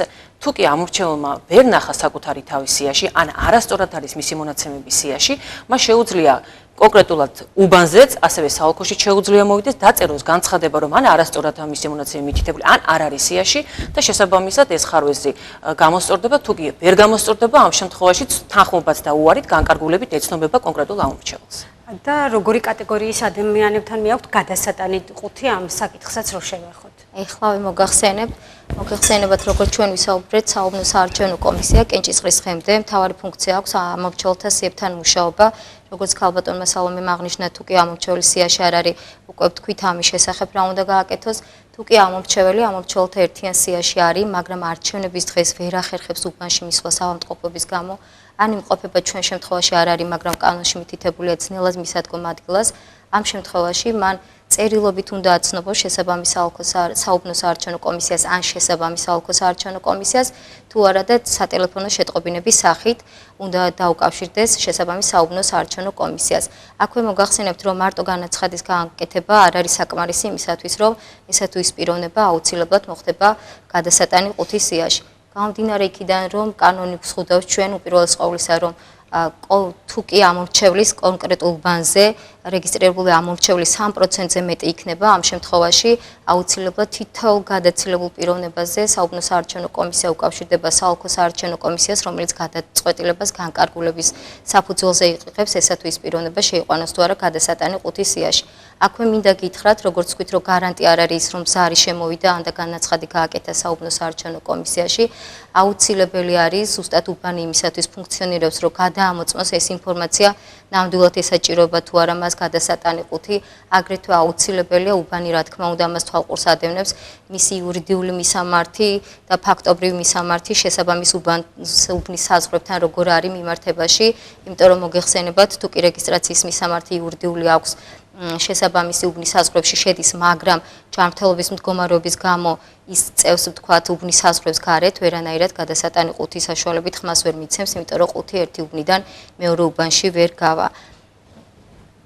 თუ კი ამორჩეველმა ვერ ნახა საკუთარი თავის სიაში, ან არასწორად არის მისი მონაცემების სიაში, მას შეუძლია კონკრეტულად უბანზეც, ასევე საოლქოში შეუძლია მოვიდეს, დაწეროს განცხადება, რომ ან არასწორად მისი მონაცემები მითითებული, ან არ არის სიაში და შესაბამისად ეს ხარვეზი გამოსწორდება, თუ კი ვერ გამოსწორდება, ამ შემთხვევაში თანხმობაც და უარით განკარგულებით ეცნობება კონკრეტულ ამორჩეველს. და როგორი კატეგორიის ადამიანებთან მიაქვთ გადასატანი ყუთი ამ საკითხსაც რო შევეხოთ? ეხლავე მოგახსენებათ, როგორც ჩვენ ვისაუბრეთ, საუბნო საარჩევნო კომისია კენჭისყრის დღემდე მთავარი ფუნქცია აქვს ამორჩეველთა სიებთან მუშაობა, როგორც ქალბატონმა სალომემ აღნიშნა, თუ კი ამორჩეველი სიაში არ არის, უკვე ვთქვით ამის შესახებ რა უნდა გააკეთოს, თუ კი ამორჩეველი ამორჩეველთა ერთიან სიაში არის, მაგრამ არჩევნების დღეს ვერ ახერხებს უბანში მისვლას ავადმყოფობის გამო, ან იმყოფება ჩვენ შემთხვევაში არ არის, მაგრამ კანონში მითითებულია ძნელად მისადგომ ადგილას, ამ შემთხვევაში მან წერილობით უნდა აცნობოს შესაბამის საუბნო საარჩევნო კომისიას ან შესაბამის საოლქო საარჩევნო კომისიას, თუ არა და სატელეფონო შეტყობინების სახით უნდა დაუკავშირდეს შესაბამის საუბნო საარჩევნო კომისიას. აქვე მოგახსენებთ, რომ მარტო განაცხადის გააკეთება არ არის საკმარისი იმისათვის, რომ ესა თუ ის პიროვნება აუცილებლად მოხდება გადასატანი ყუთის სიაში. გამომდინარე იქიდან, რომ კანონი გვსხუდავს ჩვენ უპირველეს ყოვლისა, რომ თუ კი ამორჩევლის კონკრეტულ ბანზე რეგისტრირებული ამორჩევლის 3%-ზე მეტი იქნება, ამ შემთხვევაში აუცილებლად თითოეულ გადაცილებულ პიროვნებაზე საუბნო საარჩევნო კომისია უკავშირდება საოლქო საარჩევნო კომისიას, რომელიც გადაწყვეტილებას განკარგულების საფუძველზე იღებს, ესა თუ ის პიროვნება შეიყვანოს თუ არა გადასატანი ყუთის სიაში. აქვე მინდა გითხრათ, როგორც ვთქვით, რომ გარანტია არ არის, რომ ზარი შემოვიდა ან და განაცხადი გააკეთა საუბნო საარჩევნო კომისიაში, აუცილებელი არის ზუსტად უბანი იმისათვის ფუნქციონირებს, რომ გადაამოწმოს ეს ინფორმაცია, ნამდვილად ესაჭიროება თუ არა მას გადასატანი ყუთი, აგრეთვე აუცილებელია უბანი, რა თქმა უნდა, ამას თვალყურს ადევნებს მისი იურიდიული მისამართი და ფაქტობრივი მისამართი შესაბამის უბნის საზღვრებთან როგორ არის მიმართებაში, იმიტომ რომ მოგეხსენებათ, თუ კი რეგისტრაციის მისამართი იურიდიული აქვს შესაბამისი უბნის საზღვრებში შედის, მაგრამ ჯანმრთელობის მდგომარეობის გამო ის წევს ვთქვათ უბნის საზღვრებს გარეთ, ვერანაირად გადასატანი ყუთის საშუალებით ხმას ვერ მიცემს, იმიტომ რომ ყუთი ერთი უბნიდან მეორე უბანში ვერ გავა.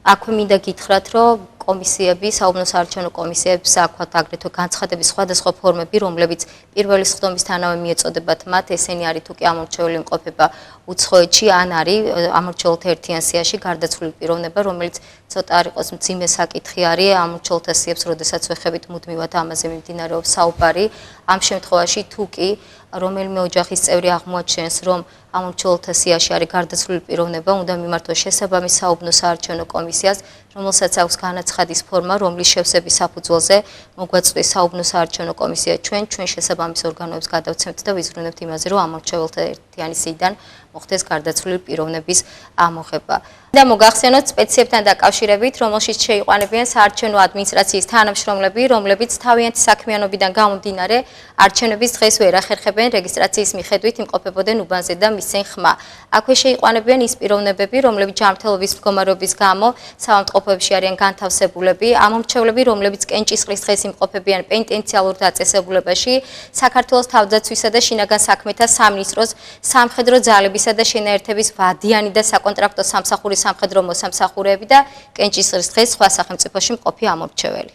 აქვე მინდა გითხრათ, რომ კომისიები, საუბნო საარჩევნო კომისიებს აქვთ აგრეთვე განცხადების სხვადასხვა ფორმები, რომლებიც პირველი სხდომისთანავე მიეწოდებათ მათ, ესენი არის თუ კი ამორჩეული იმყოფება უცხოეთში, ან არის ამორჩეულთა ერთიან სიაში გარდაცვლილი პიროვნება, რომელიც ცოტა არ იყოს მძიმე საკითხი არის ამორჩეულთა სიებს, როდესაც ვეხებით მუდმივად ამაზე მიმდინარეობს საუბარი. ამ შემთხვევაში თუ კი რომელიმე ოჯახის წევრი აღმოაჩენს, რომ ამორჩეულთა სიაში არის გარდაცვლილი პიროვნება, უნდა მიმართოს შესაბამის საუბნო საარჩევნო კომისიას, რომელსაც აქვს განაცხადის ფორმა, რომლის შევსების საფუძველზე მოგვაწვდის საუბნო საარჩევნო კომისია ჩვენ შესაბამის ორგანოებს გადავცემთ და ვიზრუნებთ იმაზე, რომ ამორჩეულთა ერთიანი სიიდან მოხდეს გარდაცვლილი პიროვნების ამოღება. და მოგახსენოთ სპეციებთან დაკავშირებით, რომელშიც შეიყვანებიან საარჩევნო ადმინისტრაციის თანამშრომლები, რომლებიც თავიანთი საქმიანობიდან გამომდინარე არჩევნების დღეს ვერ ახერხებენ რეგისტრაციის მიხედვით იმყოფებოდნენ უბანზე და მისცენ ხმა. აქვე შეიყვანებიან ის პიროვნებები, რომლებიც ჯანმრთელობის მდგომარეობის გამო საავადმყოფოებში არიან განთავსებულები, ამომრჩევლები, რომლებიც კენჭისყრის დღეს იმყოფებიან პენტენციალურ დაწესებულებაში, საქართველოს თავდაცვისა და შინაგან საქმეთა სამინისტროს სამხედრო ძალებისა და შენაერთების ვადიანი და საკონტრაქტო სამსახურის სამხედრო მოსამსახურეები და კენჭისყრის დღეს სხვა სახელმწიფოში მყოფი ამორჩეველი.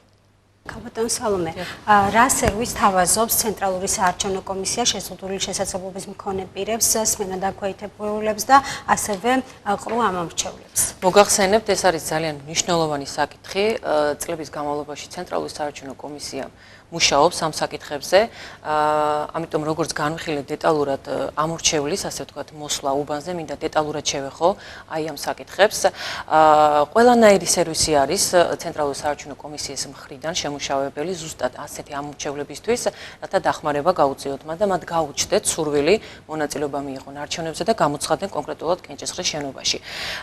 კაპიტან სალომე, რა სერვისს თავაზობს ცენტრალური საარჩევნო კომისია შეზღუდული შესაძლებლობის მქონე პირებს, სმენადაქვეითებულებს და ასევე ყრუ ამომრჩევლებს? მოგახსენებთ, ეს არის ძალიან მნიშვნელოვანი საკითხი. წლების განმავლობაში ცენტრალური საარჩევნო კომისია მუშაობს ამ საკითხებზე, ამიტომ როგორც განვიხილეთ დეტალურად ამორჩევლის, ასე ვთქვათ, მოსვლა უბანზე, მინდა დეტალურად შევეხო აი ამ საკითხებს. ყველანაირი სერვისი არის ცენტრალური საარჩევნო კომისიის მხრიდან შემუშავებელი ზუსტად ასეთი ამორჩევლებისთვის, რათა დახმარება გაუწიოთ მათ და მათ გაუჩნდეთ სურვილი მონაწილეობა მიიღონ არჩევნებზე და გამოცხადდნენ კონკრეტულად კენჭისყრის შენობაში.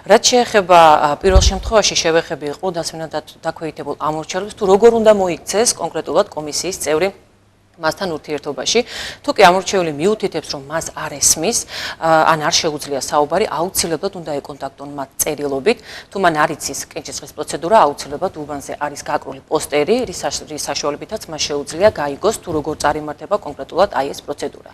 რაც შეეხება პირველ შემთხვევაში შევეხები ყრუ და სმენადაქვეითებულ ამორჩევლებს, თუ როგორ უნდა მოიქცეს კონკრეტულად კომისიის წევრი მასთან ურთიერთობაში, თუ კი ამორჩეული მიუთითებს, რომ მას არ ესმის, ან არ შეუძლია საუბარი, აუცილებლად უნდა ეკონტაქტონ მათ წერილობით, თუ მან არ იცის კენჭისყრის პროცედურა, აუცილებლად უბანზე არის გაკრული პოსტერი, რის საშუალებითაც მას შეუძლია გაიგოს, თუ როგორ წარიმართება კონკრეტულად აი ეს პროცედურა.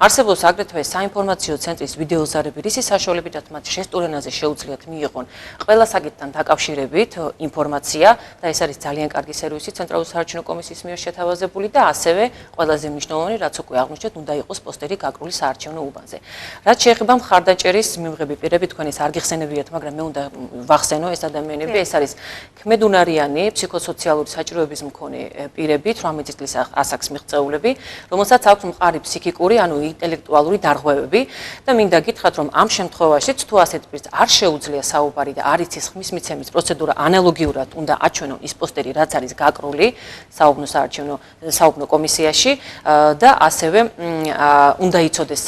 არსებობს აგრეთვე საინფორმაციო ცენტრის ვიდეოზარები, რის საშუალებითაც მათ შესტურ ენაზე შეუძლიათ მიიღონ ყველა საკითხთან დაკავშირებით ინფორმაცია და ეს არის ძალიან კარგი სერვისი ცენტრალური საარჩევნო კომისიის მიერ შეთავაზებული და ასევე ყველაზე მნიშვნელოვანი, რაც უკვე აღმოჩნდეთ, უნდა იყოს პოსტერი გაკრული საარჩევნო უბანზე. რაც შეეხება მხარდაჭერის მიმღები პირები, თქვენ ეს არ გიხსენებიათ, მაგრამ მე უნდა ვახსენო ეს ადამიანები, ეს არის ქმედუნარიანი, ფსიქოსოციალური საჭიროების მქონე პირები, 18 წლის ასაკის მიღწეულები, რომელსაც აქვს მყარი ფსიქიკური, ანუ ინტელექტუალური დარღვევები და მინდა გითხრათ, რომ ამ შემთხვევაშიც თუ ასეთ პირს არ შეუძლია საუბარი და არ იცის ხმის მიცემის პროცედურა, ანალოგიურად უნდა აჩვენონ ის პოსტერი, რაც არის გაკრული საუბნო კომისიაში და ასევე უნდა იცოდეს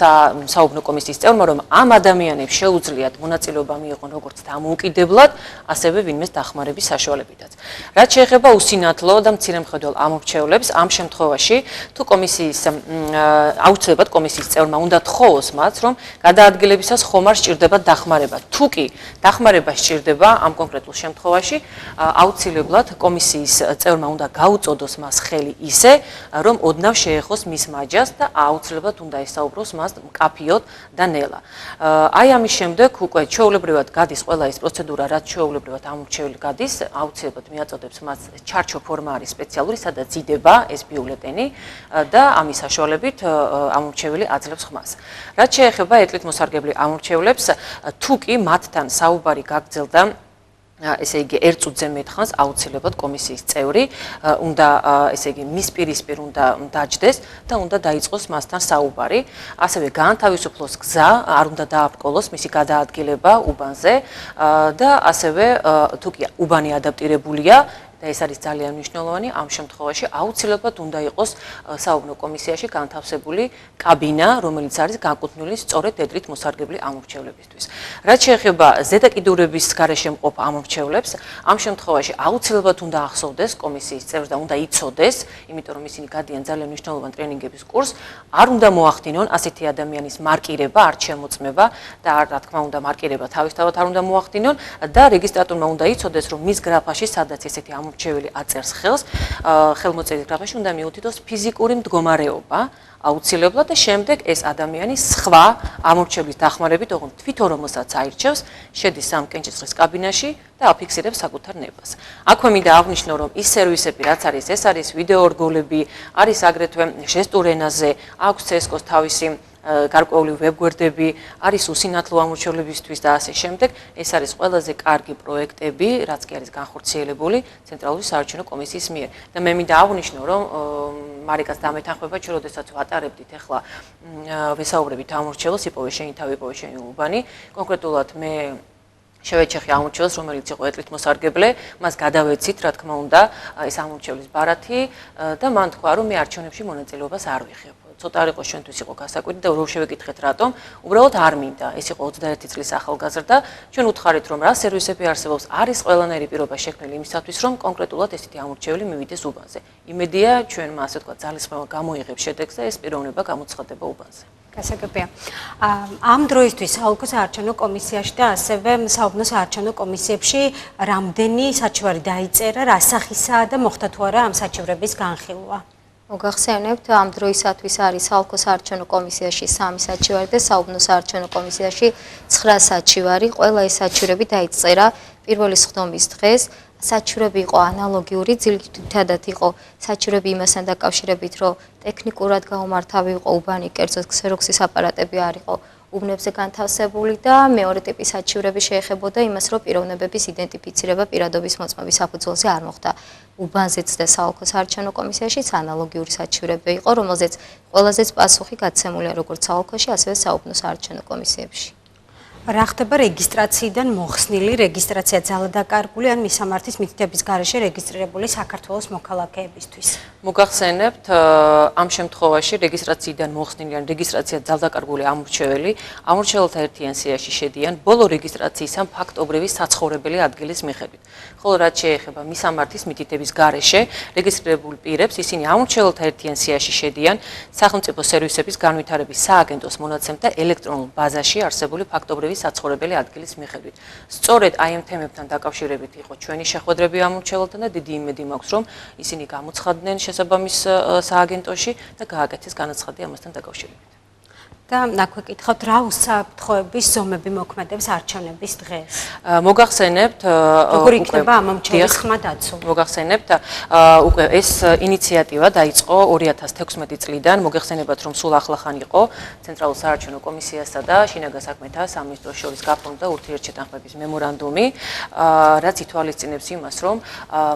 საუბნო კომისიის წევრმა, რომ ამ ადამიანებს შეუძლიათ მონაწილეობა მიიღონ როგორც დამოუკიდებლად, ასევე ვინმეს დახმარების საშუალებითაც. რაც შეეხება უსინათლო და მცირემხედველ ამორჩევლებს, ამ შემთხვევაში თუ კომისიის აუცილებლად კომისიის წევრმა უნდა თხოვოს მათ, რომ გადაადგილებისას ხომ არ სჭირდება დახმარება. თუ კი დახმარება სჭირდება ამ კონკრეტულ შემთხვევაში, აუცილებლად კომისიის წევრმა უნდა გაუწოდოს მას ხელი ისე, რომ ოდნავ შეეხოს მის მაჯას და აუცილებლად უნდა ესაუბროს მას მკაფიოდ და ნელა. აი ამის შემდეგ უკვე ჩვეულებრივად გადის ყველა ეს პროცედურა, რაც ჩვეულებრივად ამორჩეველი გადის, აუცილებლად მიაწოდებს მას ჩარჩო ფორმა არის სპეციალური, სადაც იდება ეს ბიულეტენი და ამის საშუალებით ამორჩეველი აძლევს ხმას. რაც შეეხება ეტლით მოსარგებლე ამორჩევლებს, თუ კი მათთან საუბარი გაგრძელდა ესე იგი ერთ წუთზე მეტხანს აუცილებლად კომისიის წევრი უნდა ესე იგი მის პირისპირ უნდა დაჯდეს და უნდა დაიწყოს მასთან საუბარი. ასევე გაანთავისუფლოს გზა, არ უნდა დააბრკოლოს მისი გადაადგილება უბანზე და ასევე თუ კი უბანი ადაპტირებულია და ეს არის ძალიან მნიშვნელოვანი, ამ შემთხვევაში აუცილებლად უნდა იყოს საუბნო კომისიაში განთავსებული კაბინა, რომელიც არის განკუთვნილი სწორედ ეტლით მოსარგებლე ამორჩევლებისთვის. რაც შეეხება ზედაკიდურების გარეშე მყოფ ამორჩევლებს, ამ შემთხვევაში აუცილებლად უნდა ახსოვდეს კომისიის წევრს და უნდა იცოდეს, იმიტომ რომ ისინი გადიან ძალიან მნიშვნელოვან ტრენინგების კურსს, არ უნდა მოახდინონ ასეთი ადამიანის მარკირება, არ შემოწმება და რა თქმა უნდა მარკირება თავისთავად არ უნდა მოახდინონ და რეგისტრატორმა უნდა იცოდეს, რომ მის გრაფაში სადაც ესეთი ამორჩეველი აწერს ხელს, ხელმოწერის გრაფაში უნდა მიუთითოს ფიზიკური მდგომარეობა, აუცილებლად და შემდეგ ეს ადამიანი სხვა ამორჩევლის დახმარებით, ოღონდ თვითონ რომელსაც აირჩევს, შედის ამ კენჭისყრის კაბინაში და აფიქსირებს საკუთარ ნებას. აქვე მინდა აღვნიშნო, რომ ის სერვისები, რაც არის, ეს არის ვიდეო რგოლები, არის აგრეთვე ჟესტურ ენაზე, აქვს CSGO-ს თავისი გარკვეული ვებგვერდები, არის უსინათლო ამორჩევლებისთვის და ასე შემდეგ. ეს არის ყველაზე კარგი პროექტები, რაც კი არის განხორციელებული ცენტრალური საარჩევნო კომისიის მიერ. და მე მინდა აღვნიშნო, რომ მარიკას დამეთანხმება, ჩვენ როდესაც ვატარებდით ახლა ვესაუბრებით ამორჩეველს, იპოვე შენი თავი, იპოვე შენი უბანი. კონკრეტულად მე შევეჩეხი ამორჩეველს, რომელიც იყო ეტლით მოსარგებლე, მას გადავეცით, რა თქმა უნდა, ეს ამორჩევლის ბარათი და მან თქვა, რომ მე არჩევნებში მონაწილეობას არ ვიღებ. ცოტა არ იყო ჩვენთვის იყო გასაკვირი და რო შევეკითხეთ რატომ, უბრალოდ არ მინდა. ეს იყო 21 წლის ახალგაზრდა. ჩვენ უთხარით, რომ რა სერვისები არსებობს, არის ყველანაირი პირობა შექმნილი იმისათვის, რომ კონკრეტულად ესეთი ამორჩეველი მივიდეს უბანზე. იმედია, ჩვენმა ასე თქვა ძალისხმევა გამოიღებს შედეგს და ეს პიროვნება გამოცხადება უბანზე. გასაგებია. ამ დროისთვის საოლქო საარჩევნო კომისიაში და ასევე საუბნო საარჩევნო კომისიებში რამდენი საჩივარი დაიწერა, რა სახისაა და მოხდა თუ არა ამ საჩივრების განხილვა? მოგახსენებთ, ამ დროისათვის არის საოლქო საარჩევნო კომისიაში 3 საჩივარი და საუბნო საარჩევნო კომისიაში 9 საჩივარი. ყველა ეს საჩივრები დაიწერა პირველი სხდომის დღეს. საჩივრები იყო ანალოგიური, ძირითადად იყო საჩივრები იმასთან დაკავშირებით, რომ ტექნიკურად გაუმართავი იყო უბანი, კერძოდ ქსეროქსის აპარატები არ იყო უბნებზე განთავსებული და მეორე ტიპის საჩივრები შეეხებოდა იმას, რომ პიროვნებების იდენტიფიცირება პირადობის მოწმობის საფუძველზე არ მოხდა. უბანზეც და საოლქო საარჩევნო კომისიაშიც ანალოგიური საჩივრები იყო, რომელზეც ყველაზე პასუხი გაცემულია როგორც საოლქოში, ასევე საუბნო საარჩევნო კომისიებში. რა ხდება რეგისტრაციიდან მოხსნილი, რეგისტრაცია ძალადაკარგული ან მისამართის მითითების გარეშე რეგისტრირებული საქართველოს მოქალაქეებისთვის? მოგახსენებთ, ამ შემთხვევაში რეგისტრაციიდან მოხსნილი ან რეგისტრაცია ძალადაკარგული ამორჩეველი, ამორჩეველთა ერთიან სიაში შედიან ბოლო რეგისტრაციის ან ფაქტობრივი საცხოვრებელი ადგილის მიხედვით. ხოლო რაც შეეხება მისამართის მითითების გარეშე რეგისტრირებულ პირებს, ისინი ამორჩეველთა ერთიან სიაში შედიან სახელმწიფო სერვისების განვითარების სააგენტოს მონაცემთა ელექტრონულ ბაზაში არსებული ფაქტობრივი საცხოვრებელი ადგილის მიხედვით. სწორედ აი ამ თემებთან დაკავშირებით იყო ჩვენი შეხვედრები ამორჩეველთან და დიდი იმედი მაქვს, რომ ისინი გამოცხადდნენ შესაბამის სააგენტოში და გააკეთეს განაცხადი ამასთან დაკავშირებით. და ნაქვე კითხავთ, რა უსაფრთხოების ზომები მოქმედებს არჩევნების დღეს? მოგახსენებთ, როგორ იქნება ამ ამორჩეველის ხმა დაცული? მოგახსენებთ, უკვე ეს ინიციატივა დაიწყო 2016 წლიდან. მოგეხსენებათ, რომ სულ ახლახან იყო ცენტრალურ საარჩევნო კომისიასა და შინაგან საქმეთა სამინისტროს შორის გაფორმდა ურთიერთშეთანხმების მემორანდუმი, რაც ითვალისწინებს იმას, რომ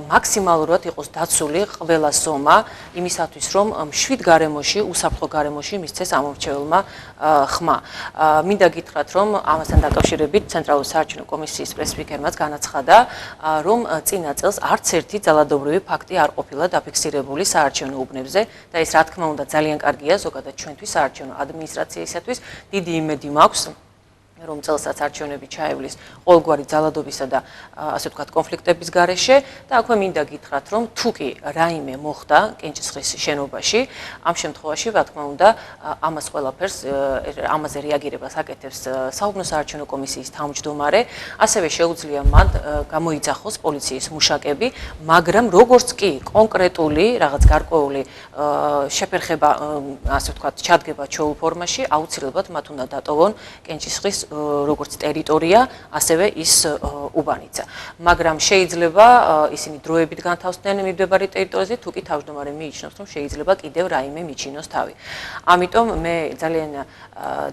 მაქსიმალურად იყოს დაცული ყველა ზომა იმისათვის, რომ მშვიდ გარემოში, უსაფრთხო გარემოში მისცეს ამორჩეველმა ხმა. მინდა გითხრათ, რომ ამასთან დაკავშირებით ცენტრალური საარჩევნო კომისიის პრესსპიკერმაც განაცხადა, რომ წინა წელს არც ერთი ძალადობრივი ფაქტი არ ყოფილა დაფიქსირებული საარჩევნო უბნებზე და ეს რა თქმა უნდა ძალიან კარგია ზოგადად ჩვენთვის საარჩევნო ადმინისტრაციისათვის. დიდი იმედი მაქვს, რომ წელსაც არჩევნები ჩაევლის ყოველგვარი ძალადობისა და ასე ვთქვათ კონფლიქტების გარეშე და აქვე მინდა გითხრათ, რომ თუ კი რაიმე მოხდა კენჭისყრის შენობაში, ამ შემთხვევაში რა თქმა უნდა ამას ყველაფერს ამაზე რეაგირებას აკეთებს საუბნო საარჩევნო კომისიის თავმჯდომარე, ასევე შეუძლია მან გამოიძახოს პოლიციის მუშაკები, მაგრამ როგორც კი კონკრეტული რაღაც გარკვეული შეფერხება ასე ვთქვათ ჩადგება ჩოულ ფორმაში, აუცილებლად მათ უნდა დატოვონ კენჭისყრის როგორც ტერიტორია, ასევე ის უბანიცა. მაგრამ შეიძლება ისინი დროებით განთავსდნენ მიმდებარე ტერიტორიაზე, თუ კი თავმჯდომარე მიიჩნევს, რომ შეიძლება კიდევ რაიმე მიჩინოს თავი. ამიტომ მე ძალიან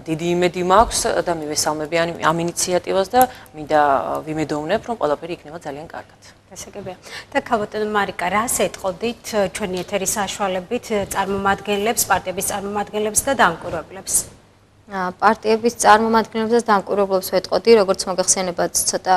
დიდი იმედი მაქვს და მივესალმები ამ ინიციატივას და მინდა ვიმედოვნებ, რომ ყველაფერი იქნება ძალიან კარგად. გასაგებია. და ქალბატონო მარიკა, რას ეტყოდით ჩვენი ეთერის საშუალებით წარმომადგენლებს, პარტიების წარმომადგენლებს და დამკვირვებლებს? პარტიების წარმომადგენლებს და დამკვირვებლებს ვეტყოდი, როგორც მოგახსენებათ, ცოტა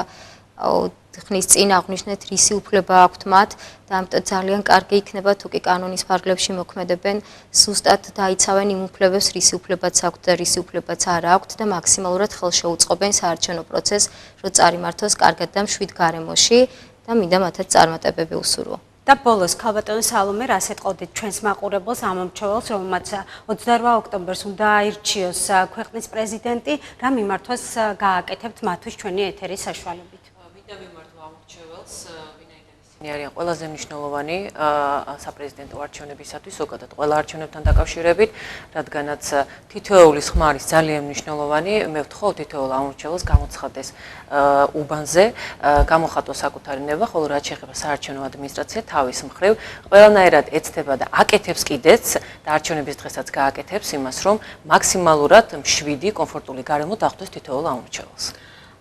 ხნის წინ აღვნიშნეთ, რისი უფლება აქვთ მათ და ამიტომ ძალიან კარგი იქნება, თუ კი კანონის ფარგლებში მოქმედებენ, ზუსტად დაიცავენ იმ უფლებებს, რისი უფლებაც აქვთ და რისი უფლებაც არ აქვთ და მაქსიმალურად ხელშეუწყობენ საარჩევნო პროცესს, რომ წარიმართოს კარგად და მშვიდ გარემოში და მინდა მათაც წარმატებები უსურვო. და ბოლოს ქალბატონო სალომე, რას ეტყოდით ჩვენს მაყურებელს ამ ამორჩეველს, რომელმაც 28 ოქტომბერს უნდა აირჩიოს ქვეყნის პრეზიდენტი, რა მიმართვას გააკეთებთ მათთვის ჩვენი ეთერის საშუალებით? მინდა ვიმართო ამორჩეველს, ვინაიდან არიან ყველაზე მნიშვნელოვანი საპრეზიდენტო არჩევნებისათვის, ზოგადად ყველა არჩევნებთან დაკავშირებით, რადგანაც თითოეული ხმა არის ძალიან მნიშვნელოვანი. მე ვთხოვ თითოეულ ამორჩეულს გამოცხადდეს უბანზე, გამოხატოს საკუთარი ნება, ხოლო რაც შეეხება საარჩევნო ადმინისტრაცია თავის მხრივ ყველანაირად ეცდება და აკეთებს კიდეც და არჩევნების დღესაც გააკეთებს იმას, რომ მაქსიმალურად მშვიდი, კომფორტული გარემო დახვდეს თითოეულ ამორჩეულს.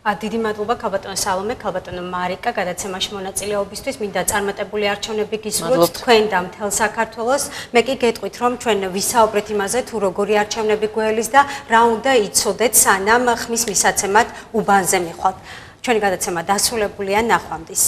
დიდი მადლობა ქალბატონო სალომე, ქალბატონო მარიკა, გადაცემაში მონაწილეობისთვის. მინდა წარმატებული არჩევნები გისურვოთ თქვენ და მთელ საქართველოს. მე კი გეტყვით, რომ ჩვენ ვისაუბრეთ იმაზე, თუ როგორი არჩევნები გველის და რა უნდა იცოდეთ, სანამ ხმის მისაცემად უბანზე მიხვალთ. ჩვენი გადაცემა დასრულებულია, ნახვამდის.